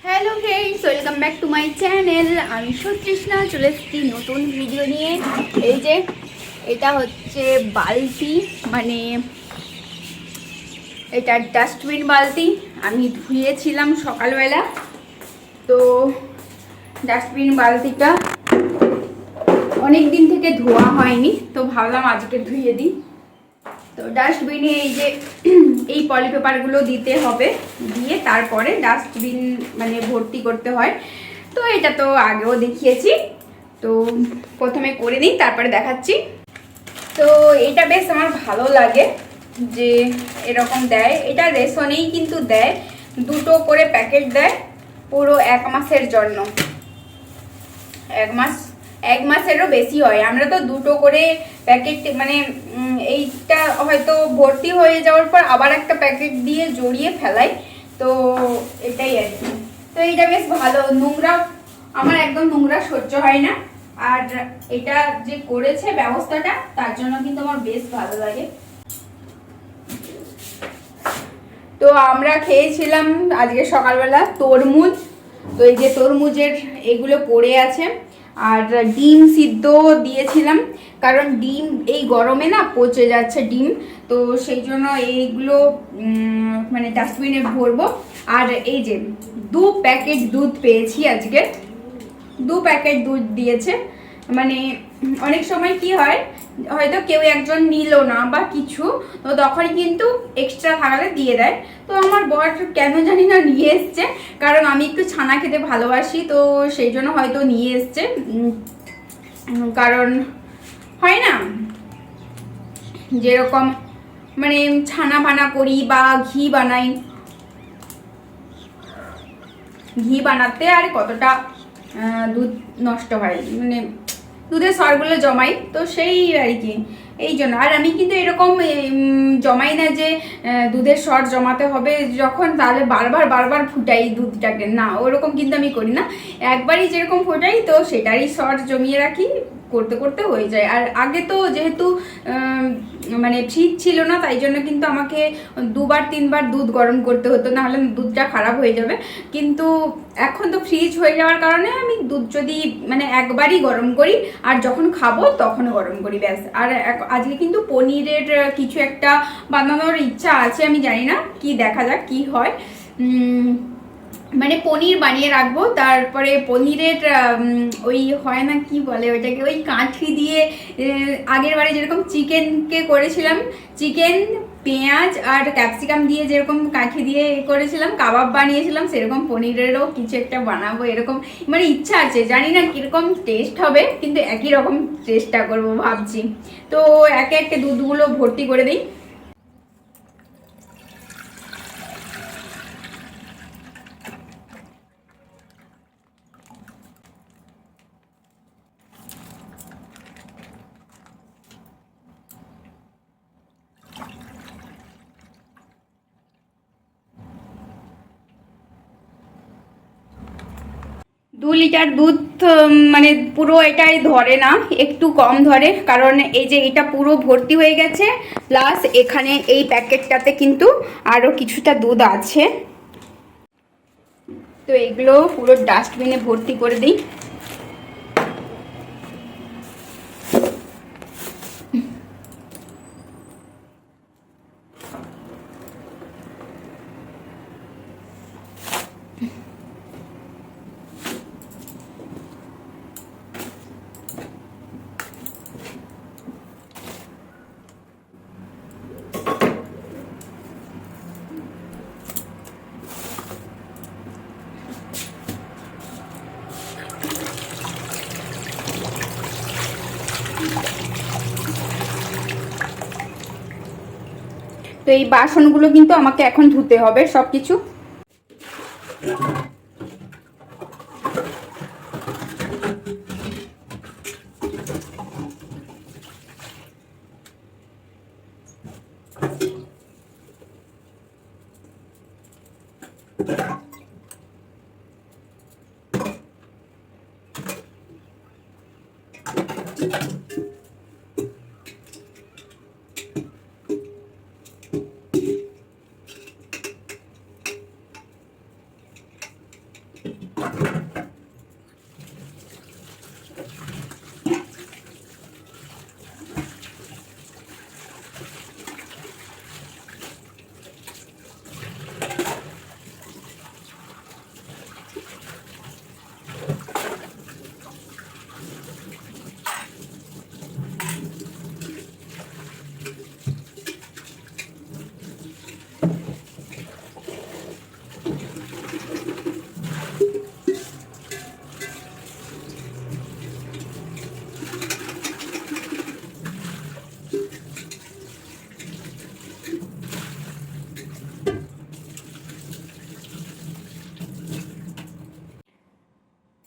Hello friends, welcome back to my channel. আমি সুতৃষ্ণা চলে এসেছি নতুন ভিডিও নিয়ে। এই যে এটা হচ্ছে বালতি, মানে এটা ডাস্টবিন বালতি। আমি ধুয়েছিলাম সকালবেলা, তো ডাস্টবিন বালতিটা অনেক দিন থেকে ধোয়া হয়নি, তো ভাবলাম আজকে ধুয়ে দিই। তো ডাস্টবিনে এই যে এই পলিপেপারগুলো দিতে হবে, দিয়ে তারপরে ডাস্টবিন মানে ভর্তি করতে হয়। তো এটা তো আগেও দেখিয়েছি, তো প্রথমে করে নিই তারপরে দেখাচ্ছি। তো এটা বেশ আমার ভালো লাগে যে এরকম দেয়, এটা রেশনেই কিন্তু দেয়, দুটো করে প্যাকেট দেয় পুরো 1 মাসের জন্য। 1 মাসেরও বেশি হয়। আমরা তো দুটো করে প্যাকেট, মানে এইটা হয়তো ভর্তি হয়ে যাওয়ার পর আবার একটা প্যাকেট দিয়ে জড়িয়ে ফেলাই, তো এটাই আর কি। তো এইটা বেশ ভালো, নোংরা, আমার একদম নোংরা সহ্য হয় না। আর এটা যে করেছে ব্যবস্থাটা, তার জন্য কিন্তু আমার বেশ ভালো লাগে। তো আমরা খেয়েছিলাম আজকে সকালবেলা তরমুজ। তো এই যে তরমুজের এগুলো পড়ে আছে, আর ডিম সিদ্ধ দিয়েছিলাম, কারণ ডিম এই গরমে না পচে যাচ্ছে ডিম, তো সেই জন্য এইগুলো মানে ডাস্টবিনে ভরবো। আর এই যে 2 প্যাকেট দুধ পেয়েছি আজকে, 2 প্যাকেট দুধ দিয়েছে। মানে অনেক সময় কি হয়, হয়তো কেউ একজন নিল না বা কিছু, তো তখন কিন্তু এক্সট্রা থাকলে দিয়ে দেয়। তো আমার বর কেন জানি না নিয়ে এসছে, কারণ আমি একটু ছানা খেতে ভালোবাসি, তো সেই জন্য হয়তো নিয়ে এসছে। কারণ হয় না যেরকম মানে ছানা বানা করি বা ঘি বানাই, ঘি বানাতে আর কতটা দুধ নষ্ট হয়, মানে দুধের সরগুলো জমাই, তো সেই আর কি, এই জন্য। আর আমি কিন্তু এরকম জমাই না যে দুধের সর জমাতে হবে যখন, তাহলে বারবার বারবার ফুটাই দুধটাকে, না ওরকম কিন্তু আমি করি না। একবারই যেরকম ফোটাই, তো সেটারই সর জমিয়ে রাখি, করতে করতে হয়ে যায়। আর আগে তো যেহেতু মানে ফ্রিজ ছিল না, তাই জন্য কিন্তু আমাকে 2-3 বার দুধ গরম করতে হতো, নাহলে দুধটা খারাপ হয়ে যাবে। কিন্তু এখন তো ফ্রিজ হয়ে যাওয়ার কারণে আমি দুধ যদি মানে একবারই গরম করি, আর যখন খাবো তখন গরম করি, ব্যাস। আর আজকে কিন্তু পনিরের কিছু একটা বানানোর ইচ্ছা আছে, আমি জানি না কি, দেখা যাক কি হয়। মানে পনির বানিয়ে রাখবো, তারপরে পনিরের ওই হয় না, কি বলে ওইটাকে, ওই কাঠি দিয়ে আগের বারে যেরকম চিকেনকে করেছিলাম, চিকেন পেঁয়াজ আর ক্যাপসিকাম দিয়ে যেরকম কাঠি দিয়ে করেছিলাম, কাবাব বানিয়েছিলাম, সেরকম পনিরেরও কিছু একটা বানাবো এরকম মানে ইচ্ছা আছে। জানি না কিরকম টেস্ট হবে, কিন্তু একই রকম চেষ্টা করবো ভাবছি। তো একে একে দুধগুলো ভর্তি করে দিই। দু লিটার দুধ মানে পুরো এটাই ধরে না, একটু কম ধরে, কারণ এই যে এটা পুরো ভর্তি হয়ে গেছে, প্লাস এখানে এই প্যাকেটটাতে কিন্তু আরও কিছুটা দুধ আছে। তো এগুলো পুরো ডাস্টবিনে ভর্তি করে দিই। তো এই বাসনগুলো কিন্তু আমাকে এখন ধুতে হবে সবকিছু।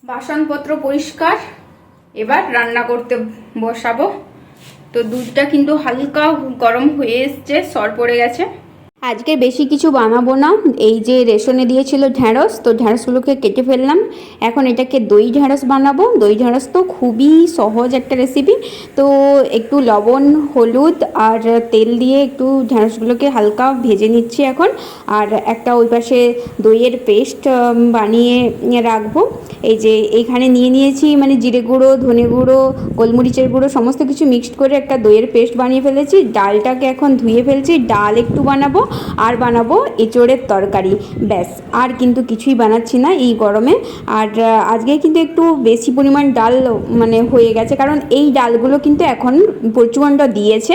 বাসনপত্র পরিষ্কার, এবার রান্না করতে বসাবো। তো দুধটা কিন্তু হালকা গরম হয়ে এসছে, সর পড়ে গেছে। আজকে বেশি কিছু বানাবো না, এই যে রেশনে দিয়েছিল ঢ্যাঁড়স, তো ঢ্যাঁড়সগুলোকে কেটে ফেললাম। এখন এটাকে দই ঢ্যাঁড়স বানাবো। দই ঢ্যাঁড়স তো খুবই সহজ একটা রেসিপি। তো একটু লবণ, হলুদ আর তেল দিয়ে একটু ঢ্যাঁড়সগুলোকে হালকা ভেজে নিচ্ছি এখন। আর একটা ওই পাশে দইয়ের পেস্ট বানিয়ে রাখবো। এই যে এইখানে নিয়ে নিয়েছি মানে জিরে গুঁড়ো, ধনে গুঁড়ো, গোলমরিচের গুঁড়ো সমস্ত কিছু মিক্সড করে একটা দইয়ের পেস্ট বানিয়ে ফেলেছি। ডালটাকে এখন ধুয়ে ফেলছি, ডাল একটু বানাবো আর বানাবো এঁচোড়ের তরকারি, ব্যাস। আর কিন্তু কিছুই বানাচ্ছি না এই গরমে। আর আজকে কিন্তু একটু বেশি পরিমাণ ডাল মানে হয়ে গেছে, কারণ এই ডালগুলো কিন্তু এখন প্রচণ্ড দিয়েছে।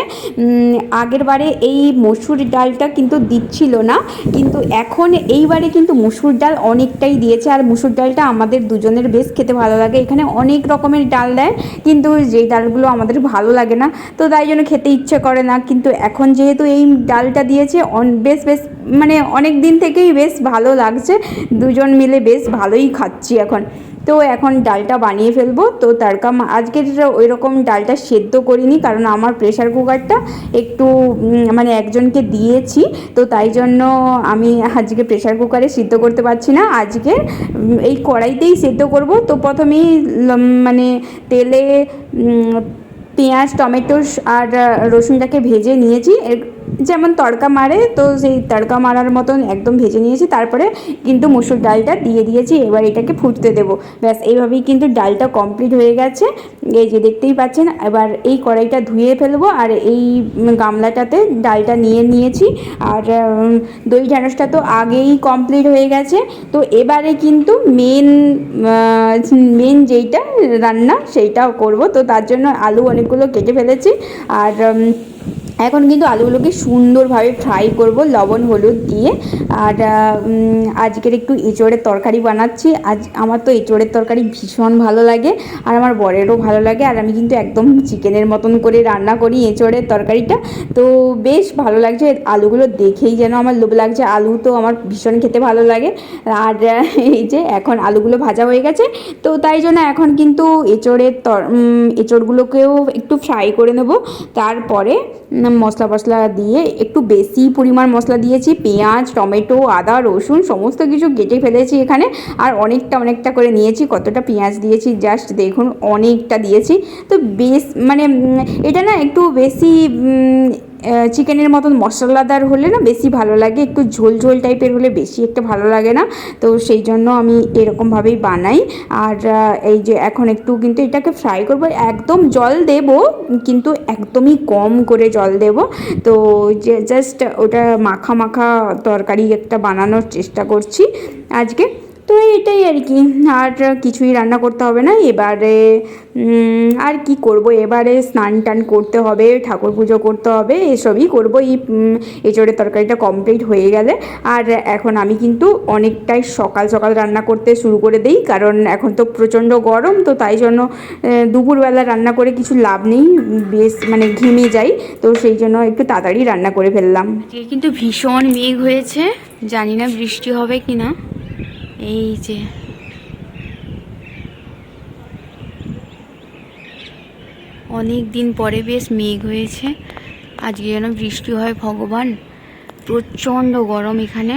আগের বারে এই মসুর ডালটা কিন্তু দিচ্ছিল না, কিন্তু এখন এইবারে কিন্তু মসুর ডাল অনেকটাই দিয়েছে। আর মসুর ডালটা আমাদের দুজনের বেশ খেতে ভালো লাগে। এখানে অনেক রকমের ডাল দেয়, কিন্তু যেই ডালগুলো আমাদের ভালো লাগে না, তো তাই জন্য খেতে ইচ্ছে করে না। কিন্তু এখন যেহেতু এই ডালটা দিয়েছে, বেশ বেশ মানে অনেক দিন থেকেই বেশ ভালো লাগছে, দুজন মিলে বেশ ভালোই খাচ্ছি এখন। তো এখন ডালটা বানিয়ে ফেলবো। তো তড়কা আজকের ওই রকম ডালটা সেদ্ধ করিনি, কারণ আমার প্রেশার কুকারটা একটু মানে একজনকে দিয়েছি, তো তাই জন্য আমি আজকে প্রেশার কুকারে সিদ্ধ করতে পারছি না। আজকে এই কড়াইতেই সেদ্ধ করব। তো প্রথমেই মানে তেলে পেঁয়াজ, টমেটো আর রসুনটাকে ভেজে নিয়েছি, যেমন তড়কা মারে, তো সেই তড়কা মারার মতন একদম ভেজে নিয়েছি। তারপরে কিন্তু মসুর ডালটা দিয়ে দিয়েছি, এবার এটাকে ফুটতে দেবো, ব্যাস। এইভাবেই কিন্তু ডালটা কমপ্লিট হয়ে গেছে, এই যে দেখতেই পাচ্ছেন। এবার এই কড়াইটা ধুয়ে ফেলবো, আর এই গামলাটাতে ডালটা নিয়ে নিয়েছি। আর দই ঢ্যাঁড়সটা তো আগেই কমপ্লিট হয়ে গেছে। তো এবারে কিন্তু মেন যেইটা রান্না সেইটাও করব। তো তার জন্য আলু অনেকগুলো কেটে ফেলেছি, আর এখন কিন্তু আলুগুলোকে সুন্দরভাবে ফ্রাই করব লবণ হলুদ দিয়ে। আর আজকের একটু এঁচোড়ের তরকারি বানাচ্ছি। আজ আমার তো এঁচোড়ের তরকারি ভীষণ ভালো লাগে, আর আমার বরেরও ভালো লাগে। আর আমি কিন্তু একদম চিকেনের মতন করে রান্না করি এঁচোড়ের তরকারিটা, তো বেশ ভালো লাগছে। আলুগুলো দেখেই যেন আমার লোভ লাগছে, আলু তো আমার ভীষণ খেতে ভালো লাগে। আর এই যে এখন আলুগুলো ভাজা হয়ে গেছে, তো তাই জন্য এখন কিন্তু এঁচোড়গুলোকেও একটু ফ্রাই করে নেব। তারপরে মশলা দিয়ে একটু বেশি পরিমাণ মশলা দিয়েছি, পেঁয়াজ, টমেটো, আদা, রসুন সমস্ত কিছু কেটে ফেলেছি এখানে। আর অনেকটা করে নিয়েছি। কতটা পেঁয়াজ দিয়েছি জাস্ট দেখুন, অনেকটা দিয়েছি। তো বেশ মানে এটা না একটু বেশি চিকেনের মতন মশলাদার হলে না বেশি ভালো লাগে, একটু ঝোল ঝোল টাইপের হলে বেশি একটা ভালো লাগে না। তো সেই জন্য আমি এরকমভাবেই বানাই। আর এই যে এখন একটু কিন্তু এটাকে ফ্রাই করব, একদম জল দেব কিন্তু একদমই কম করে জল দেব। তো যে জাস্ট ওটা মাখা মাখা তরকারি একটা বানানোর চেষ্টা করছি আজকে। তো এটাই আর কি, আর কিছুই রান্না করতে হবে না এবারে। আর কি করব, এবারে স্নান টান করতে হবে, ঠাকুর পুজো করতে হবে, এসবই করব এই এঁচোড়ের তরকারিটা কমপ্লিট হয়ে গেলে। আর এখন আমি কিন্তু অনেকটাই সকাল সকাল রান্না করতে শুরু করে দিই, কারণ এখন তো প্রচণ্ড গরম। তো তাই জন্য দুপুরবেলা রান্না করে কিছু লাভ নেই, বেশ মানে ঘেমে যাই। তো সেই জন্য একটু তাড়াতাড়ি রান্না করে ফেললাম। কিন্তু ভীষণ মেঘ হয়েছে, জানি না বৃষ্টি হবে কি না। এই যে অনেক দিন পরে বেশ মেঘ হয়েছে, আজকে যেন বৃষ্টি হয় ভগবান। প্রচণ্ড গরম এখানে।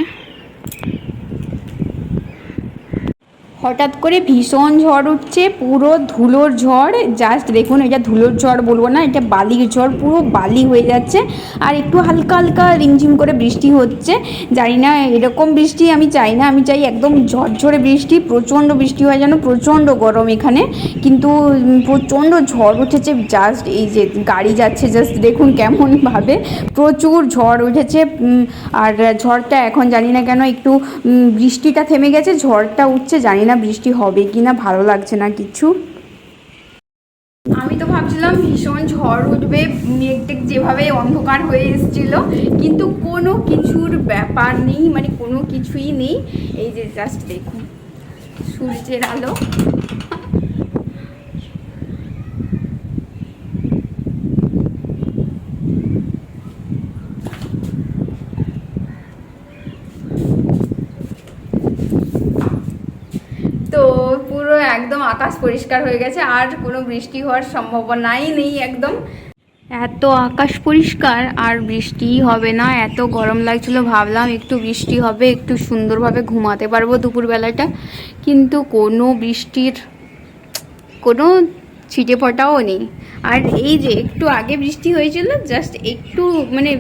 হঠাৎ করে ভীষণ ঝড় উঠছে, পুরো ধুলোর ঝড়। জাস্ট দেখুন, এটা ধুলোর ঝড় বলবো না, এটা বালির ঝড়, পুরো বালি হয়ে যাচ্ছে। আর একটু হালকা হালকা রিমঝিম করে বৃষ্টি হচ্ছে। জানি না, এরকম বৃষ্টি আমি চাই না, আমি চাই একদম ঝরঝরে বৃষ্টি, প্রচণ্ড বৃষ্টি হয় যেন, প্রচণ্ড গরম এখানে, কিন্তু প্রচণ্ড ঝড় উঠেছে। জাস্ট এই যে গাড়ি যাচ্ছে, জাস্ট দেখুন কেমনভাবে প্রচুর ঝড় উঠেছে। আর ঝড়টা এখন জানি না কেন একটু বৃষ্টিটা থেমে গেছে, ঝড়টা উঠছে, জানি না বৃষ্টি হবে কি না, ভালো লাগছে না কিছু। আমি তো ভাবছিলাম ভীষণ ঝড় উঠবে, মেঘ যেভাবে অন্ধকার হয়ে এসেছিল, কিন্তু কোনো কিছুর ব্যাপার নেই, মানে কোনো কিছুই নেই। এই যে জাস্ট দেখুন সূর্যের আলো। তো পুরো একদম আকাশ পরিষ্কার হয়ে গেছে, আর কোনো বৃষ্টি হওয়ার সম্ভাবনাই নেই একদম। এত আকাশ পরিষ্কার, আর বৃষ্টিই হবে না। এত গরম লাগছিল, ভাবলাম একটু বৃষ্টি হবে, একটু সুন্দরভাবে ঘুমাতে পারবো দুপুরবেলাটা, কিন্তু কোনো বৃষ্টির কোনো ছিটে ফোঁটাও নেই। আর এই যে একটু আগে বৃষ্টি হয়েছিল, জাস্ট একটু মানে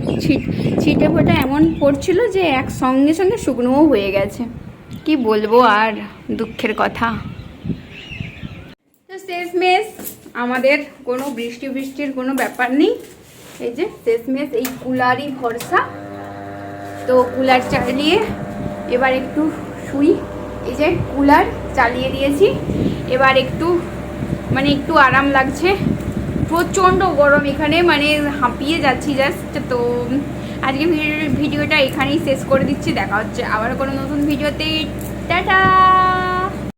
ছিটে ফোঁটা এমন পড়ছিল যে এক সঙ্গে সঙ্গে শুকনোও হয়ে গেছে। কি বলবো, আর দুঃখের কথা। তো শেষমেশ আমাদের কোনো বৃষ্টির কোনো ব্যাপার নেই। এই যে শেষমেশ এই কুলারই ভরসা। তো কুলার চালিয়ে এবার একটু শুই। এই যে কুলার চালিয়ে দিয়েছি, এবার একটু মানে একটু আরাম লাগছে। প্রচণ্ড গরম এখানে, মানে হাঁপিয়ে যাচ্ছি জাস্ট। তো আজকে ভিডিওটা এখানেই শেষ করে দিচ্ছি। দেখা হচ্ছে আবার কোনো নতুন ভিডিওতে। টাটা।